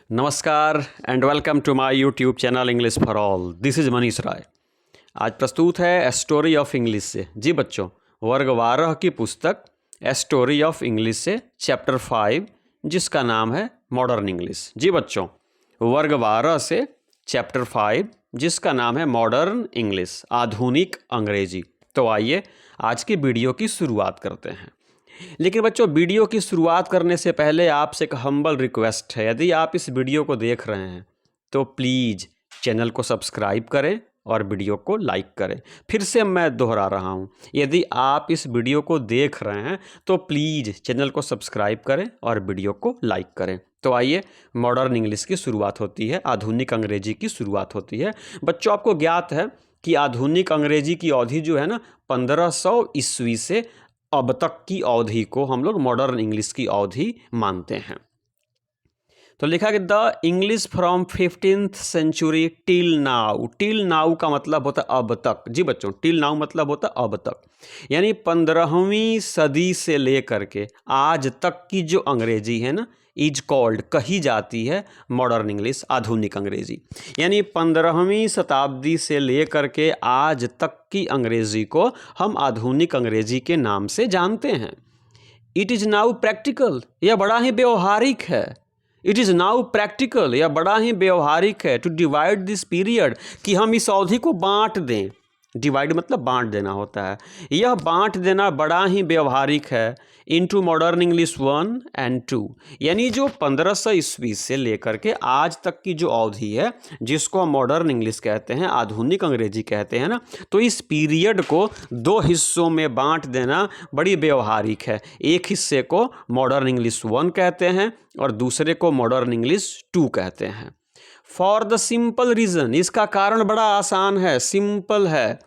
नमस्कार and welcome to my YouTube channel English for all. This is Manish Rai. आज प्रस्तुत है ए स्टोरी ऑफ इंग्लिश से। जी बच्चों, वर्ग 12 की पुस्तक ए स्टोरी ऑफ इंग्लिश से चैप्टर 5 जिसका नाम है मॉडर्न इंग्लिश। जी बच्चों, वर्ग 12 से चैप्टर 5 जिसका नाम है मॉडर्न इंग्लिश, आधुनिक अंग्रेजी। तो आइए आज की वीडियो की शुरुआत करते हैं। लेकिन बच्चों, वीडियो की शुरुआत करने से पहले आपसे एक हम्बल रिक्वेस्ट है। यदि आप इस वीडियो को देख रहे हैं तो प्लीज़ चैनल को सब्सक्राइब करें और वीडियो को लाइक करें। फिर से मैं दोहरा रहा हूं, यदि आप इस वीडियो को देख रहे हैं तो प्लीज़ चैनल को सब्सक्राइब करें और वीडियो को लाइक करें। तो आइए, मॉडर्न इंग्लिश की शुरुआत होती है, आधुनिक अंग्रेजी की शुरुआत होती है। बच्चों, आपको ज्ञात है कि आधुनिक अंग्रेजी की अवधि जो है ना 1500 ईस्वी से अब तक की अवधि को हम लोग मॉडर्न इंग्लिश की अवधि मानते हैं। तो लिखा कि the English from 15th century till now. Till now का मतलब होता है अब तक। जी बच्चों, टिल नाउ मतलब होता है अब तक, यानी 15वीं सदी से लेकर के आज तक की जो अंग्रेजी है ना, इज कॉल्ड, कही जाती है मॉडर्न इंग्लिश, आधुनिक अंग्रेजी। यानी 15वीं शताब्दी से लेकर के आज तक की अंग्रेजी को हम आधुनिक अंग्रेजी के नाम से जानते हैं। इट इज़ नाउ प्रैक्टिकल, यह बड़ा ही व्यवहारिक है। इट इज़ नाउ प्रैक्टिकल, यह बड़ा ही व्यवहारिक है टू डिवाइड दिस पीरियड, कि हम इस अवधि को बांट दें। डिवाइड मतलब बांट देना होता है। यह बांट देना बड़ा ही व्यवहारिक है इनटू मॉडर्न इंग्लिश 1 एंड 2, यानी जो 1500 ईस्वी से लेकर के आज तक की जो अवधि है जिसको हम मॉडर्न इंग्लिश कहते हैं, आधुनिक अंग्रेजी कहते हैं ना, तो इस पीरियड को दो हिस्सों में बांट देना बड़ी व्यवहारिक है। एक हिस्से को मॉडर्न इंग्लिश 1 कहते हैं और दूसरे को मॉडर्न इंग्लिश 2 कहते हैं। फॉर द सिंपल रीज़न, इसका कारण बड़ा आसान है, सिंपल है।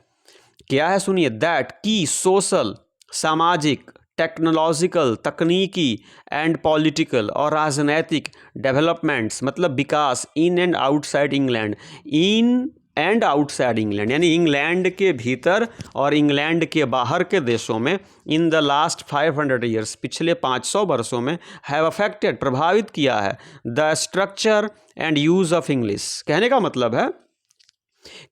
क्या है सुनिए, दैट की सोशल, सामाजिक, टेक्नोलॉजिकल, तकनीकी एंड पॉलिटिकल और राजनैतिक डेवलपमेंट्स मतलब विकास in and outside England, in and outside England यानी इंग्लैंड के भीतर और इंग्लैंड के बाहर के देशों में इन द लास्ट 500 ईयर्स, पिछले 500 वर्षों में हैव अफेक्टेड, प्रभावित किया है the structure and use of English. कहने का मतलब है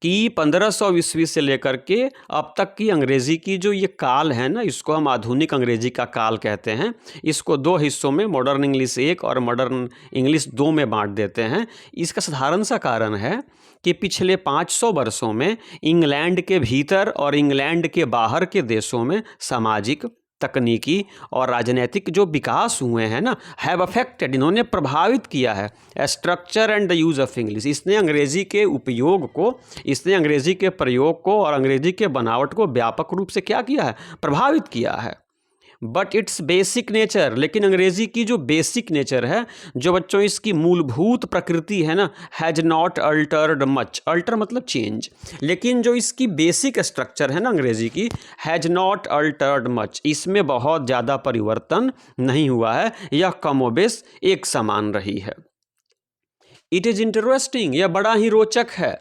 कि 1500 ईस्वी से लेकर के अब तक की अंग्रेज़ी की जो ये काल है ना, इसको हम आधुनिक अंग्रेजी का काल कहते हैं। इसको दो हिस्सों में, मॉडर्न इंग्लिश 1 और मॉडर्न इंग्लिश 2 में बांट देते हैं। इसका साधारण सा कारण है कि पिछले 500 वर्षों में इंग्लैंड के भीतर और इंग्लैंड के बाहर के देशों में सामाजिक, तकनीकी और राजनीतिक जो विकास हुए हैं ना, हैव अफेक्टेड, इन्होंने प्रभावित किया है structure and the use of English. इसने अंग्रेज़ी के उपयोग को, इसने अंग्रेज़ी के प्रयोग को और अंग्रेज़ी के बनावट को व्यापक रूप से क्या किया है, प्रभावित किया है। बट इट्स बेसिक नेचर, लेकिन अंग्रेज़ी की जो बेसिक नेचर है, जो बच्चों इसकी मूलभूत प्रकृति है ना, has not Altered much. Alter मतलब चेंज, लेकिन जो इसकी बेसिक स्ट्रक्चर है ना अंग्रेज़ी की, हैज़ नॉट अल्टर्ड मच, इसमें बहुत ज़्यादा परिवर्तन नहीं हुआ है, यह कमोबेश एक समान रही है। इट इज़ इंटरेस्टिंग, यह बड़ा ही रोचक है।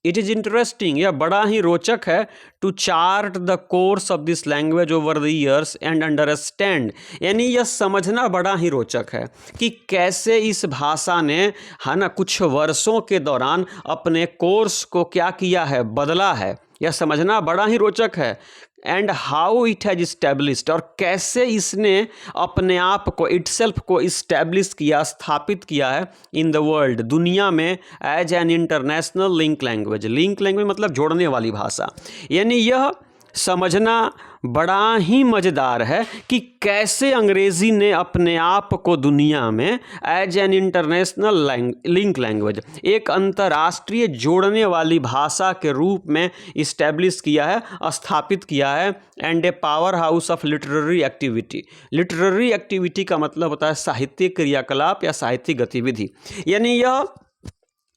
इट इज़ इंटरेस्टिंग, यह बड़ा ही रोचक है to chart the course of this language over the years and understand, यानी यह समझना बड़ा ही रोचक है कि कैसे इस भाषा ने, है ना, कुछ वर्षों के दौरान अपने कोर्स को क्या किया है, बदला है। यह समझना बड़ा ही रोचक है। And how it has established, और कैसे इसने अपने आप को, इटसेल्फ को इस्टेब्लिश किया, स्थापित किया है इन द वर्ल्ड, दुनिया में, as an international link language. Link language मतलब जोड़ने वाली भाषा। यानी यह समझना बड़ा ही मज़ेदार है कि कैसे अंग्रेज़ी ने अपने आप को दुनिया में as an international link language, एक अंतर्राष्ट्रीय जोड़ने वाली भाषा के रूप में इस्टेब्लिश किया है, स्थापित किया है। And A power house of literary activity. Literary activity का मतलब होता है साहित्यिक क्रियाकलाप या साहित्यिक गतिविधि। यानी यह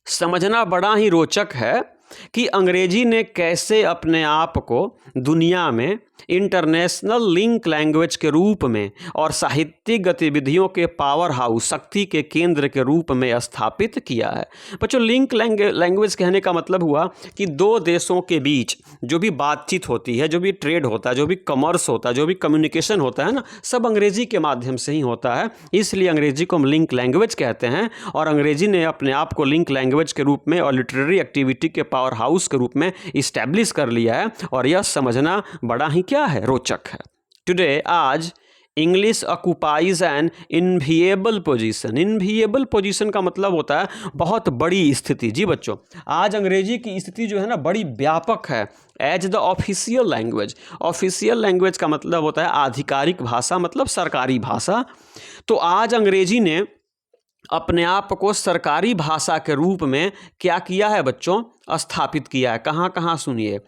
समझना बड़ा ही रोचक है कि अंग्रेजी ने कैसे अपने आप को दुनिया में इंटरनेशनल लिंक लैंग्वेज के रूप में और साहित्यिक गतिविधियों के पावर हाउस, शक्ति के केंद्र के रूप में स्थापित किया है। बच्चों, लिंक लैंग्वेज कहने का मतलब हुआ कि दो देशों के बीच जो भी बातचीत होती है, जो भी ट्रेड होता है, जो भी कॉमर्स होता है, जो भी कम्युनिकेशन होता है ना, सब अंग्रेजी के माध्यम से ही होता है। इसलिए अंग्रेजी को हम लिंक लैंग्वेज कहते हैं और अंग्रेजी ने अपने आप को लिंक लैंग्वेज के रूप में और लिटरेरी एक्टिविटी के पावर हाउस के रूप में इस्टेब्लिश कर लिया है। और यह समझना बड़ा ही क्या है, रोचक है। टुडे, आज English occupies an enviable position. Enviable position का मतलब होता है बहुत बड़ी स्थिति। जी बच्चों, आज अंग्रेजी की स्थिति जो है ना, बड़ी व्यापक है। As the official language. Official language का मतलब होता है आधिकारिक भाषा, मतलब सरकारी भाषा। तो आज अंग्रेजी ने अपने आप को सरकारी भाषा के रूप में क्या किया है बच्चों, स्थापित किया है। कहाँ कहाँ सुनिए,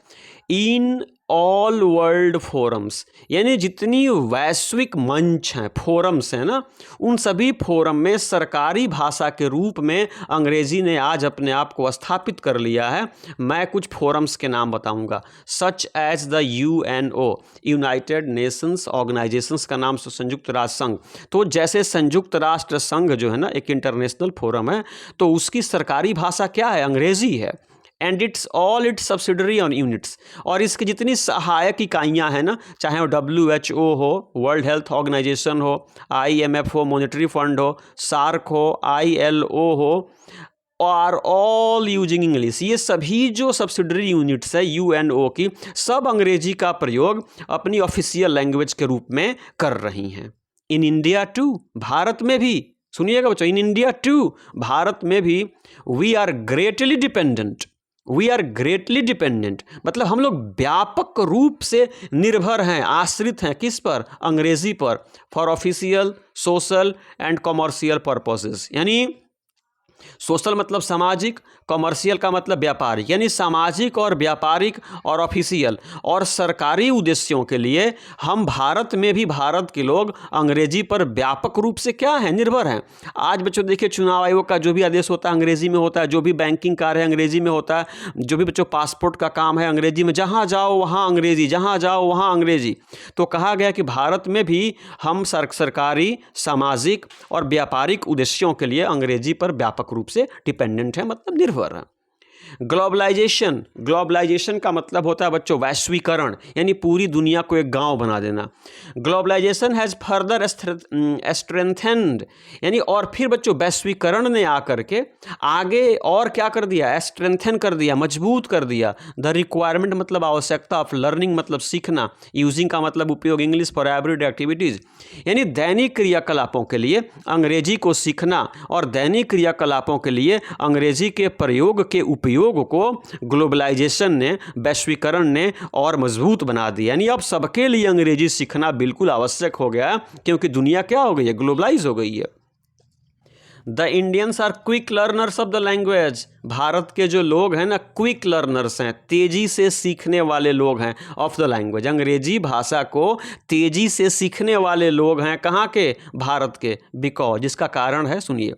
इन ऑल वर्ल्ड फोरम्स, यानी जितनी वैश्विक मंच हैं, फोरम्स हैं ना, उन सभी फोरम में सरकारी भाषा के रूप में अंग्रेजी ने आज अपने आप को स्थापित कर लिया है। मैं कुछ फोरम्स के नाम बताऊंगा, such as the UNO, United Nations organisations का नाम संयुक्त राष्ट्र संघ। तो जैसे संयुक्त राष्ट्र संघ जो है ना, एक इंटरनेशनल फोरम है, तो उसकी सरकारी भाषा क्या है, अंग्रेजी है। And it's all it's subsidiary on units, और इसकी जितनी सहायक इकाइयाँ हैं ना, चाहे वो WHO हो, वर्ल्ड हेल्थ ऑर्गेनाइजेशन हो, IMF हो, मॉनेटरी फंड हो, सार्क हो, ILO हो, आर ऑल यूजिंग इंग्लिश। ये सभी जो सब्सिडरी यूनिट्स है UNO की, सब अंग्रेजी का प्रयोग अपनी ऑफिशियल लैंग्वेज के रूप में कर रही हैं। इन इंडिया टू, भारत में भी, सुनिएगा बच्चों, इन इंडिया टू, भारत में भी, we are greatly dependent. We are greatly dependent मतलब हम लोग व्यापक रूप से निर्भर हैं, आश्रित हैं, किस पर, अंग्रेजी पर, for official, social and commercial purposes. यानी सोशल मतलब सामाजिक, कॉमर्शियल का मतलब व्यापारिक, यानी सामाजिक और व्यापारिक और ऑफिशियल और सरकारी उद्देश्यों के लिए हम भारत में भी, भारत के लोग अंग्रेजी पर व्यापक रूप से क्या है, निर्भर हैं। आज बच्चों देखिए, चुनाव आयोग का जो भी आदेश होता है अंग्रेजी में होता है, जो भी बैंकिंग कार्य है अंग्रेजी में होता है, जो भी बच्चों पासपोर्ट का काम है अंग्रेजी में, जहाँ जाओ वहाँ अंग्रेजी, जहाँ जाओ वहाँ अंग्रेजी। तो कहा गया कि भारत में भी हम सरकारी, सामाजिक और व्यापारिक उद्देश्यों के लिए अंग्रेजी पर व्यापक रूप से डिपेंडेंट है, मतलब निर्भर है। ग्लोबलाइजेशन, ग्लोबलाइजेशन का मतलब होता है बच्चों वैश्वीकरण, यानी पूरी दुनिया को एक गांव बना देना। ग्लोबलाइजेशन हैज़ फर्दर स्ट्रेंथेंड, यानी और फिर बच्चों वैश्वीकरण ने आकर के आगे और क्या कर दिया, स्ट्रेंथन कर दिया, मजबूत कर दिया। द रिक्वायरमेंट मतलब आवश्यकता, ऑफ लर्निंग मतलब सीखना, यूजिंग का मतलब उपयोग, इंग्लिश फॉर एवरीडे एक्टिविटीज़, यानी दैनिक क्रियाकलापों के लिए अंग्रेजी को सीखना और दैनिक क्रियाकलापों के लिए अंग्रेजी के प्रयोग के उपयोग को ग्लोबलाइजेशन ने, वैश्वीकरण ने और मजबूत बना दिया। यानी अब सबके लिए अंग्रेजी सीखना बिल्कुल आवश्यक हो गया, क्योंकि दुनिया क्या हो गई है, ग्लोबलाइज हो गई है। The Indians are quick learners of the language, भारत के जो लोग हैं ना, क्विक लर्नर्स हैं, तेजी से सीखने वाले लोग हैं, ऑफ द लैंग्वेज, अंग्रेजी भाषा को तेजी से सीखने वाले लोग हैं। कहाँ के, भारत के। बिकॉज, जिसका कारण है, सुनिए,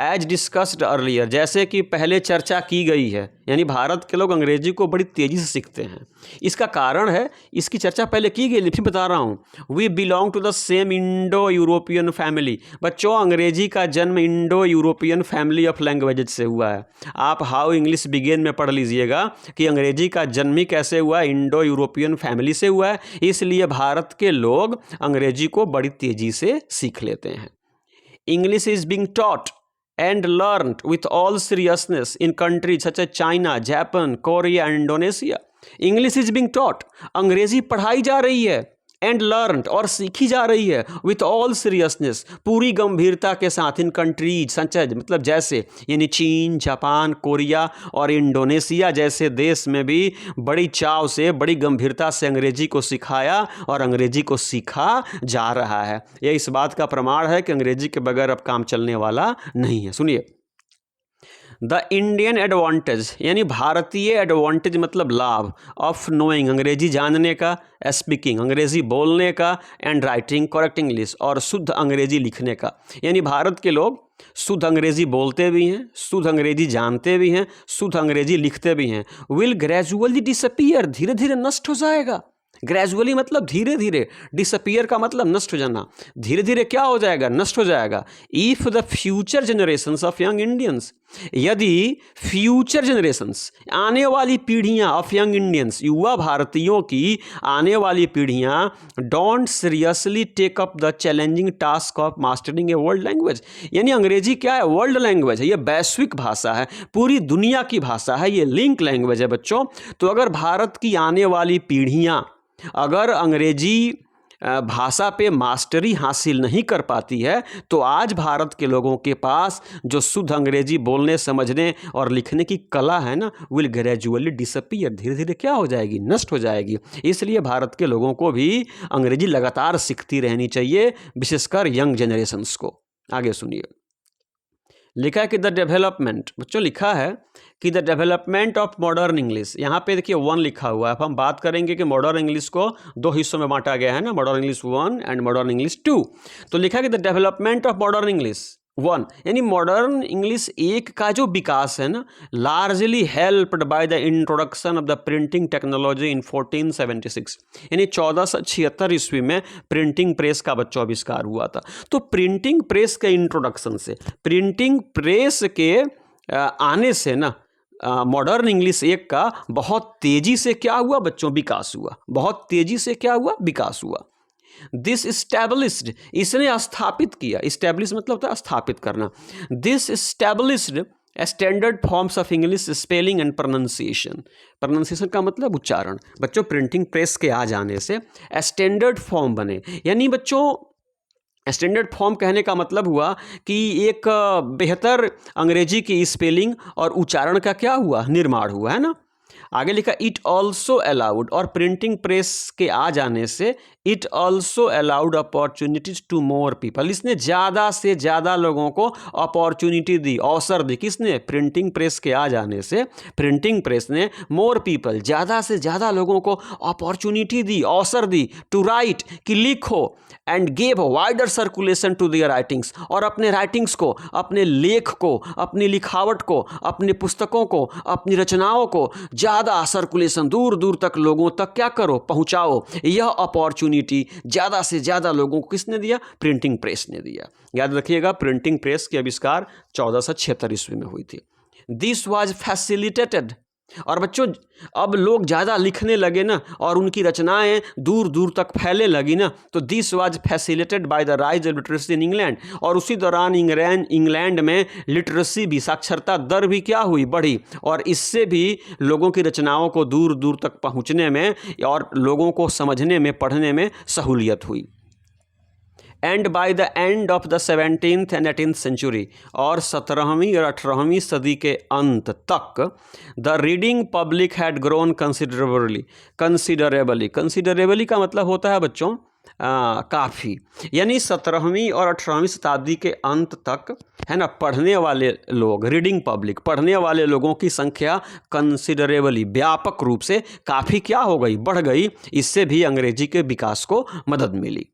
एज डिस्कस्ड अर्लियर, जैसे कि पहले चर्चा की गई है, यानी भारत के लोग अंग्रेजी को बड़ी तेजी से सीखते हैं। इसका कारण है, इसकी चर्चा पहले की गई, फिर बता रहा हूँ। We belong to the same Indo European family, बच्चों अंग्रेजी का जन्म Indo European family of languages से हुआ है। आप हाउ इंग्लिश बिगेन में पढ़ लीजिएगा कि अंग्रेजी का जन्म ही कैसे हुआ, इंडो यूरोपियन फैमिली से हुआ है। इसलिए भारत के लोग अंग्रेजी को बड़ी तेजी से सीख लेते हैं। English is being taught and learned with all seriousness in countries such as China, Japan, Korea and Indonesia. English is being taught, अंग्रेजी पढ़ाई जा रही है, and learned और सीखी जा रही है, with all seriousness पूरी गंभीरता के साथ, in countries such as मतलब जैसे, यानी चीन, जापान, कोरिया और इंडोनेशिया जैसे देश में भी बड़ी चाव से, बड़ी गंभीरता से अंग्रेजी को सिखाया और अंग्रेजी को सीखा जा रहा है। यह इस बात का प्रमाण है कि अंग्रेजी के बगैर अब काम चलने वाला नहीं है। सुनिए, द इंडियन एडवांटेज, यानी भारतीय एडवांटेज मतलब लाभ, ऑफ नोइंग अंग्रेजी जानने का, स्पीकिंग अंग्रेजी बोलने का, एंड राइटिंग करेक्ट इंग्लिश और शुद्ध अंग्रेजी लिखने का। यानी भारत के लोग शुद्ध अंग्रेजी बोलते भी हैं, शुद्ध अंग्रेजी जानते भी हैं, शुद्ध अंग्रेजी लिखते भी हैं। विल ग्रेजुअली डिसअपीयर, धीरे धीरे नष्ट हो जाएगा। ग्रेजुअली मतलब धीरे धीरे, डिसअपियर का मतलब नष्ट हो जाना, धीरे धीरे क्या हो जाएगा, नष्ट हो जाएगा। If the future generations of young Indians, यदि फ्यूचर जनरेशंस, आने वाली पीढ़ियां ऑफ यंग इंडियंस, युवा भारतीयों की आने वाली पीढ़ियां don't seriously take up the challenging task of mastering a world language, यानी अंग्रेजी क्या है, वर्ल्ड लैंग्वेज है, ये वैश्विक भाषा है, पूरी दुनिया की भाषा है, ये लिंक लैंग्वेज है बच्चों। तो अगर भारत की आने वाली पीढ़ियां अगर अंग्रेजी भाषा पे मास्टरी हासिल नहीं कर पाती है, तो आज भारत के लोगों के पास जो शुद्ध अंग्रेजी बोलने, समझने और लिखने की कला है ना, विल ग्रेजुअली डिसअपीयर, धीरे धीरे क्या हो जाएगी, नष्ट हो जाएगी। इसलिए भारत के लोगों को भी अंग्रेजी लगातार सीखती रहनी चाहिए, विशेषकर यंग जनरेशन्स को। आगे सुनिए, लिखा है कि द डेवलपमेंट, बच्चों लिखा है कि the development of modern English, यहाँ पे देखिए 1 लिखा हुआ है। अब हम बात करेंगे कि मॉडर्न इंग्लिश को 2 हिस्सों में बांटा गया है ना, modern English 1 and modern English 2। तो लिखा है कि the development of modern English 1, यानी मॉडर्न इंग्लिश 1 का जो विकास है ना, largely helped by the introduction of the printing technology in 1476, यानी 1476 ईस्वी में प्रिंटिंग प्रेस का बच्चों आविष्कार हुआ था। तो प्रिंटिंग प्रेस के इंट्रोडक्शन से, प्रिंटिंग प्रेस के आने से ना, मॉडर्न इंग्लिश 1 का बहुत तेजी से क्या हुआ बच्चों, विकास हुआ, बहुत तेजी से क्या हुआ, विकास हुआ। दिस इस्टेब्लिश्ड, इसने स्थापित किया, इस्टेब्लिश मतलब होता है स्थापित करना। This established standard forms of English spelling and pronunciation, pronunciation का मतलब उच्चारण। बच्चों प्रिंटिंग प्रेस के आ जाने से स्टैंडर्ड फॉर्म बने, यानी बच्चों स्टैंडर्ड फॉर्म कहने का मतलब हुआ कि एक बेहतर अंग्रेजी की स्पेलिंग और उच्चारण का क्या हुआ, निर्माण हुआ, है ना। आगे लिखा इट ऑल्सो अलाउड, और प्रिंटिंग प्रेस के आ जाने से it also allowed opportunities to more people, इसने ज़्यादा से ज़्यादा लोगों को अपॉर्चुनिटी दी, अवसर दी। किसने, प्रिंटिंग प्रेस के आ जाने से प्रिंटिंग प्रेस ने मोर पीपल, ज़्यादा से ज़्यादा लोगों को अपॉर्चुनिटी दी, अवसर दी, टू राइट, कि लिखो, and gave wider circulation to their writings, और अपने राइटिंग्स को, अपने लेख को, अपनी लिखावट को, अपनी पुस्तकों को, अपनी रचनाओं को ज़्यादा सर्कुलेशन, दूर दूर तक लोगों तक क्या करो, पहुँचाओ। यह अपॉर्चुनिटी ज़्यादा से ज़्यादा लोगों को किसने दिया, प्रिंटिंग प्रेस ने दिया। याद रखिएगा प्रिंटिंग प्रेस के आविष्कार 1476 ईस्वी में हुई थी। दिस वाज फैसिलिटेटेड, और बच्चों अब लोग ज़्यादा लिखने लगे ना, और उनकी रचनाएं दूर दूर तक फैलने लगी ना, तो this was facilitated by the rise of literacy in England, और उसी दौरान इंग्लैंड में लिटरेसी भी, साक्षरता दर भी क्या हुई, बढ़ी, और इससे भी लोगों की रचनाओं को दूर दूर तक पहुंचने में और लोगों को समझने में, पढ़ने में सहूलियत हुई। And by the end of the 17th and 18th century, और 17वीं और 18वीं सदी के अंत तक the reading public had grown considerably, considerably का मतलब होता है बच्चों काफ़ी, यानी 17वीं और 18वीं शताब्दी के अंत तक, है ना, पढ़ने वाले लोग, रीडिंग पब्लिक, पढ़ने वाले लोगों की संख्या कंसिडरेबली, व्यापक रूप से काफ़ी क्या हो गई, बढ़ गई। इससे भी अंग्रेजी के विकास को मदद मिली।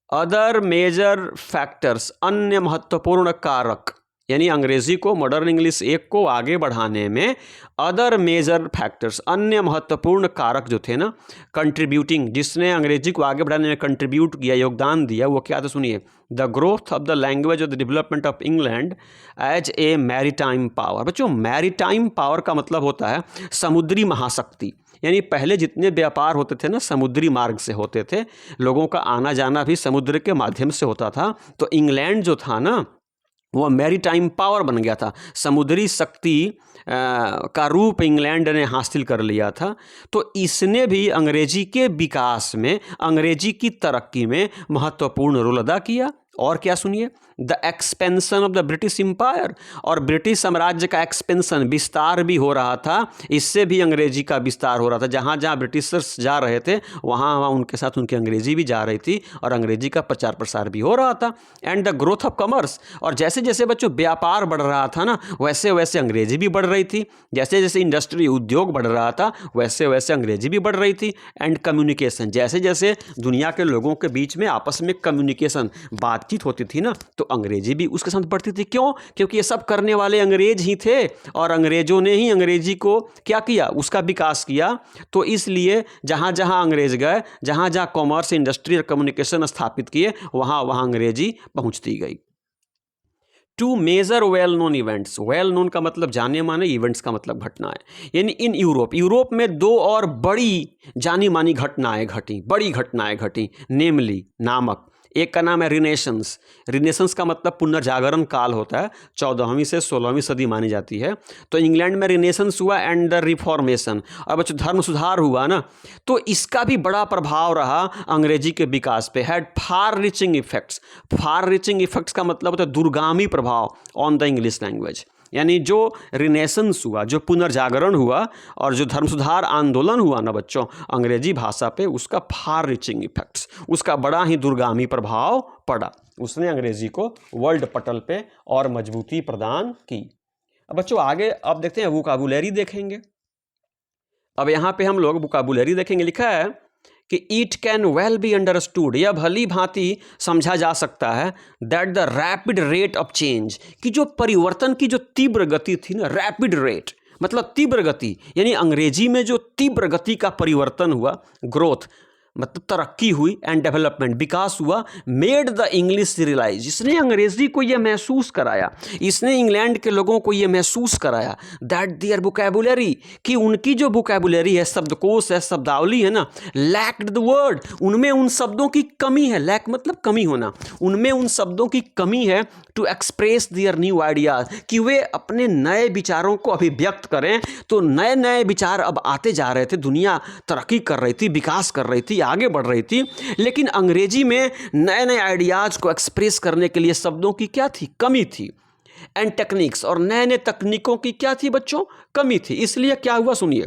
अदर मेजर फैक्टर्स, अन्य महत्वपूर्ण कारक, यानी अंग्रेजी को, मॉडर्न इंग्लिश 1 को आगे बढ़ाने में अदर मेजर फैक्टर्स, अन्य महत्वपूर्ण कारक जो थे ना, कंट्रीब्यूटिंग, जिसने अंग्रेजी को आगे बढ़ाने में कंट्रीब्यूट किया, योगदान दिया, वो क्या था सुनिए। The growth of the language और the development of England as a maritime power. बच्चों मैरीटाइम पावर का मतलब होता है समुद्री महाशक्ति, यानी पहले जितने व्यापार होते थे ना, समुद्री मार्ग से होते थे, लोगों का आना जाना भी समुद्र के माध्यम से होता था। तो इंग्लैंड जो था ना, वो मैरीटाइम पावर बन गया था, समुद्री शक्ति का रूप इंग्लैंड ने हासिल कर लिया था। तो इसने भी अंग्रेजी के विकास में, अंग्रेजी की तरक्की में महत्वपूर्ण रोल अदा किया। और क्या सुनिए, the expansion of the British empire, और ब्रिटिश साम्राज्य का एक्सपेंशन, विस्तार भी हो रहा था, इससे भी अंग्रेजी का विस्तार हो रहा था। जहाँ जहाँ ब्रिटिशर्स जा रहे थे, वहाँ वहाँ उनके साथ उनकी अंग्रेजी भी जा रही थी, और अंग्रेजी का प्रचार प्रसार भी हो रहा था। And the growth of commerce, और जैसे जैसे बच्चों व्यापार बढ़ रहा था ना, वैसे वैसे अंग्रेजी भी बढ़ रही थी। जैसे जैसे इंडस्ट्री, उद्योग बढ़ रहा था, वैसे वैसे अंग्रेजी भी बढ़ रही थी। एंड कम्युनिकेशन, जैसे जैसे दुनिया के लोगों के बीच में आपस में कम्युनिकेशन, बातचीत होती थी ना, तो तो अंग्रेजी भी उसके साथ बढ़ती थी। क्यों? क्योंकि ये सब करने वाले अंग्रेज ही थे और अंग्रेजों ने ही अंग्रेजी को क्या किया, उसका विकास किया। तो इसलिए जहाँ जहाँ अंग्रेज गए, जहाँ जहाँ कॉमर्स, इंडस्ट्री और कम्युनिकेशन स्थापित किए, वहाँ वहाँ अंग्रेजी पहुँचती गई। Two major well known events, well known का मतलब जाने माने, इवेंट्स का मतलब घटनाएं, यानी इन यूरोप में दो और बड़ी जानी मानी घटनाएं घटी, बड़ी घटनाएं घटी, नेमली नामक। एक का नाम है रिनेशंस। रिनेशंस का मतलब पुनर्जागरण काल होता है, 14वीं से 16वीं सदी मानी जाती है। तो इंग्लैंड में रिनेशंस हुआ एंड द रिफॉर्मेशन, और बच्चों धर्म सुधार हुआ ना, तो इसका भी बड़ा प्रभाव रहा अंग्रेजी के विकास पे। Had far reaching effects. Far reaching effects का मतलब होता है दूरगामी प्रभाव ऑन द इंग्लिश लैंग्वेज। यानी जो रिनेसेंस हुआ, जो पुनर्जागरण हुआ और जो धर्म सुधार आंदोलन हुआ ना बच्चों अंग्रेजी भाषा पे, उसका फार रीचिंग इफेक्ट्स, उसका बड़ा ही दूरगामी प्रभाव पड़ा। उसने अंग्रेजी को वर्ल्ड पटल पे और मजबूती प्रदान की। अब बच्चों आगे अब देखते हैं वोकैबुलरी देखेंगे। अब यहाँ पे हम लोग वोकैबुलरी देखेंगे। लिखा है कि it can well be understood, यह भली भांति समझा जा सकता है, that the rapid rate of change, कि जो परिवर्तन की जो तीव्र गति थी ना, रैपिड रेट मतलब तीव्र गति, यानी अंग्रेजी में जो तीव्र गति का परिवर्तन हुआ, ग्रोथ मतलब तरक्की हुई, एंड डेवलपमेंट विकास हुआ, मेड द इंग्लिश रियलाइज, इसने अंग्रेजी को यह महसूस कराया, इसने इंग्लैंड के लोगों को यह महसूस कराया, दैट देयर वोकैबुलरी, कि उनकी जो वोकैबुलरी है, शब्दकोश है, शब्दावली है ना, लैक्ड द वर्ड, उनमें उन शब्दों की कमी है, लैक मतलब कमी होना, उनमें उन शब्दों की कमी है, to express their new ideas, कि वे अपने नए विचारों को अभिव्यक्त करें। तो नए नए विचार अब आते जा रहे थे, दुनिया तरक्की कर रही थी, विकास कर रही थी, आगे बढ़ रही थी, लेकिन अंग्रेजी में नए नए आइडियाज को एक्सप्रेस करने के लिए शब्दों की क्या थी, कमी थी, एंड टेक्निक्स, और नए नए तकनीकों की क्या थी बच्चों, कमी थी। इसलिए क्या हुआ सुनिए,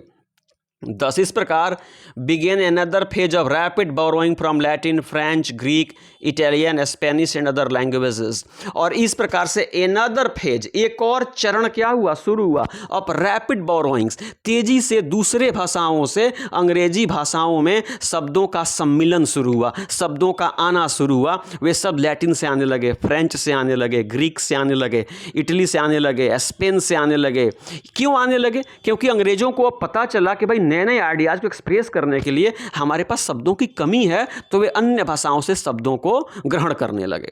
दस इस प्रकार began another phase of rapid borrowing from Latin, French, Greek, Italian, Spanish and other languages, और इस प्रकार से अनदर फेज, एक और चरण क्या हुआ, शुरू हुआ, ऑफ रैपिड बोरोइंग्स, तेजी से दूसरे भाषाओं से अंग्रेजी भाषाओं में शब्दों का सम्मिलन शुरू हुआ, शब्दों का आना शुरू हुआ। वे सब लैटिन से आने लगे, फ्रेंच से आने लगे, ग्रीक से आने लगे, इटली से आने लगे, स्पेन से आने लगे। क्यों आने लगे? क्योंकि अंग्रेजों को अब पता चला कि भाई नए नए आइडियाज को एक्सप्रेस करने के लिए हमारे पास शब्दों की कमी है, तो वे अन्य भाषाओं से शब्दों को ग्रहण करने लगे।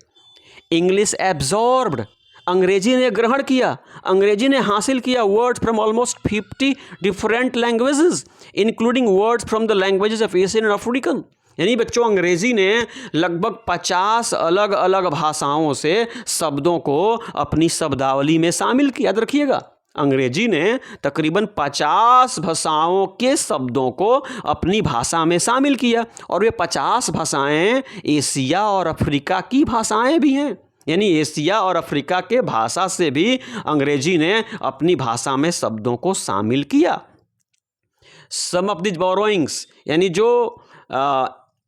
इंग्लिश एब्जॉर्ब्ड, अंग्रेजी ने ग्रहण किया, अंग्रेजी ने हासिल किया words from almost 50 different languages, including words from the languages of Asian and African. यानी बच्चों अंग्रेजी ने लगभग 50 अलग अलग भाषाओं से शब्दों को अपनी शब्दावली में शामिल किया। याद रखिएगा, अंग्रेजी ने तकरीबन 50 भाषाओं के शब्दों को अपनी भाषा में शामिल किया, और वे 50 भाषाएं एशिया और अफ्रीका की भाषाएं भी हैं। यानी एशिया और अफ्रीका के भाषा से भी अंग्रेजी ने अपनी भाषा में शब्दों को शामिल किया। सम ऑफ दिस बोरोइंग्स, यानी जो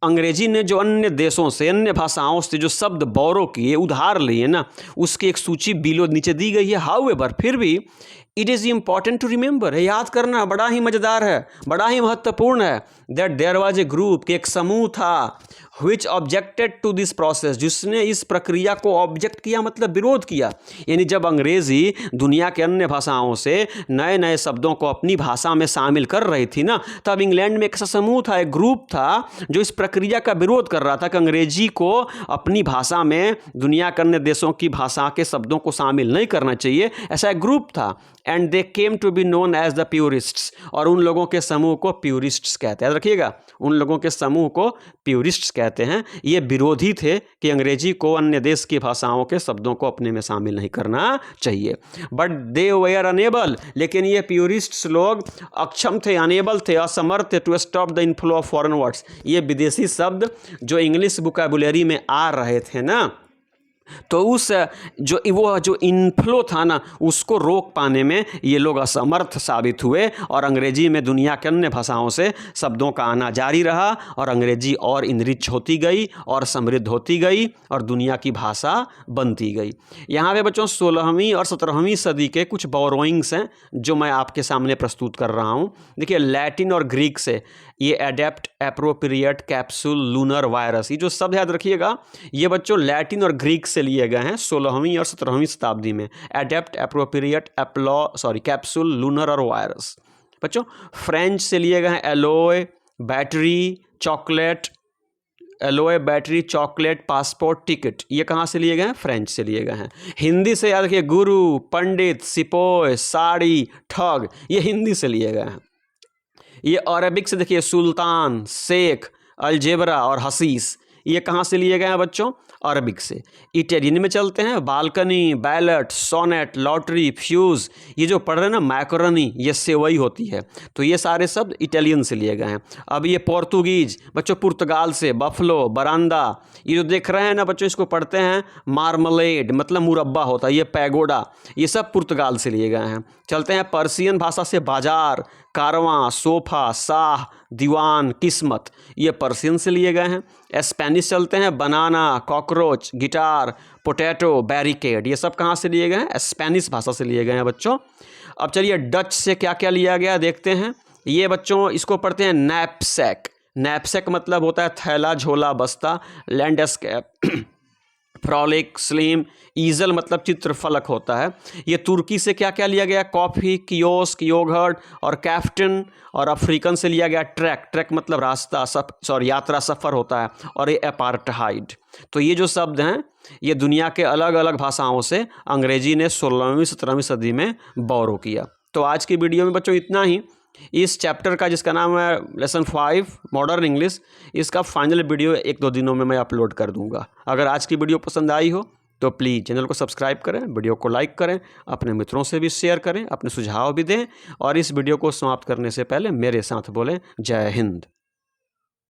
अंग्रेजी ने जो अन्य देशों से, अन्य भाषाओं से जो शब्द बोरो किए, उधार लिए ना, उसकी एक सूची बिलो नीचे दी गई है। हाउएवर, फिर भी it is important to remember, याद करना बड़ा ही मज़ेदार है, बड़ा ही महत्वपूर्ण है, that there was a group, कि एक समूह था, which objected to this process, जिसने इस प्रक्रिया को ऑब्जेक्ट किया मतलब विरोध किया। यानी जब अंग्रेजी दुनिया के अन्य भाषाओं से नए नए शब्दों को अपनी भाषा में शामिल कर रही थी ना, तब इंग्लैंड में एक ऐसा समूह था, एक ग्रुप था, जो इस प्रक्रिया का विरोध कर रहा था कि अंग्रेजी को अपनी भाषा में दुनिया के अन्य देशों की भाषा के शब्दों को शामिल नहीं करना चाहिए। ऐसा एक ग्रुप था, and they came to be known as the purists, और उन लोगों के समूह को प्यूरिस्ट्स कहते हैं। याद रखिएगा, उन लोगों के समूह को प्यूरिस्ट्स कहते हैं। ये विरोधी थे कि अंग्रेजी को अन्य देश की भाषाओं के शब्दों को अपने में शामिल नहीं करना चाहिए। बट दे वेयर अनेबल, लेकिन ये प्यूरिस्ट्स लोग अक्षम थे, अनेबल थे, असमर्थ थे, to stop the inflow of foreign words, ये विदेशी शब्द जो इंग्लिश वोकैबुलरी में आ रहे थे ना, तो उस जो इनफ्लो था ना, उसको रोक पाने में ये लोग असमर्थ साबित हुए, और अंग्रेजी में दुनिया के अन्य भाषाओं से शब्दों का आना जारी रहा, और अंग्रेजी और इनरिच होती गई और समृद्ध होती गई और दुनिया की भाषा बनती गई। यहाँ पे बच्चों 16वीं और 17वीं सदी के कुछ बोरोइंग्स हैं जो मैं आपके सामने प्रस्तुत कर रहा हूँ। देखिए, लैटिन और ग्रीक से ये adept, appropriate, capsule, lunar, virus, ये जो शब्द याद रखिएगा, ये बच्चों लैटिन और ग्रीक से से लिए गए हैं 16वीं और 17वीं शताब्दी में। एडेप्ट, एप्रोप्रिएट, कैप्सूल, लूनर और वायरस। बच्चों फ्रेंच से लिए गए हैं alloy, battery, chocolate, passport, ticket. ये कहाँ से लिए गए हैं? फ्रेंच से लिए गए हैं। हिंदी से याद रखिए गुरु, पंडित, सिपोय, साड़ी, ठग, ये हिंदी से लिए गए हैं। ये अरबिक से देखिए सुल्तान, शेख, अलजेबरा और हसीस, ये कहाँ से लिए गए हैं बच्चों? अरबिक से। इटालियन में चलते हैं, balcony, ballet, sonnet, lottery, fuse, ये जो पढ़ रहे हैं ना मैकरोनी, ये सेवई होती है, तो ये सारे शब्द इटालियन से लिए गए हैं। अब ये पोर्तुगीज बच्चों पुर्तगाल से, बफलो, बरांदा, ये जो देख रहे हैं ना बच्चों इसको पढ़ते हैं मार्मलेड, मतलब मुरब्बा होता है, ये पैगोडा, ये सब पुर्तगाल से लिए गए हैं। चलते हैं पर्शियन भाषा से, बाजार, कारवां, सोफ़ा, शाह, दीवान, किस्मत, ये पर्शियन से लिए गए हैं। स्पेनिश चलते हैं, बनाना, कॉकरोच, गिटार, पोटैटो, बैरिकेड, ये सब कहाँ से लिए गए हैं? स्पेनिश भाषा से लिए गए हैं बच्चों। अब चलिए डच से क्या क्या लिया गया देखते हैं। ये बच्चों इसको पढ़ते हैं नैपसैक। नैपसैक मतलब होता है थैला, झोला, बस्ता। लैंडस्केप, फ्रॉलिक, स्लिम, ईजल मतलब चित्रफलक होता है। ये तुर्की से क्या क्या लिया गया? कॉफ़ी, कियोस्क, योगर्ट और कैफ्टन। और अफ्रीकन से लिया गया ट्रैक मतलब रास्ता, यात्रा, सफ़र होता है। और ये अपार्टहाइड। तो ये जो शब्द हैं ये दुनिया के अलग अलग भाषाओं से अंग्रेजी ने 16वीं 17वीं सदी में बोरो किया। तो आज की वीडियो में बच्चों इतना ही। इस चैप्टर का जिसका नाम है लेसन 5 मॉडर्न इंग्लिश, इसका फाइनल वीडियो 1-2 दिनों में मैं अपलोड कर दूंगा। अगर आज की वीडियो पसंद आई हो तो प्लीज़ चैनल को सब्सक्राइब करें, वीडियो को लाइक करें, अपने मित्रों से भी शेयर करें, अपने सुझाव भी दें। और इस वीडियो को समाप्त करने से पहले मेरे साथ बोलें जय हिंद।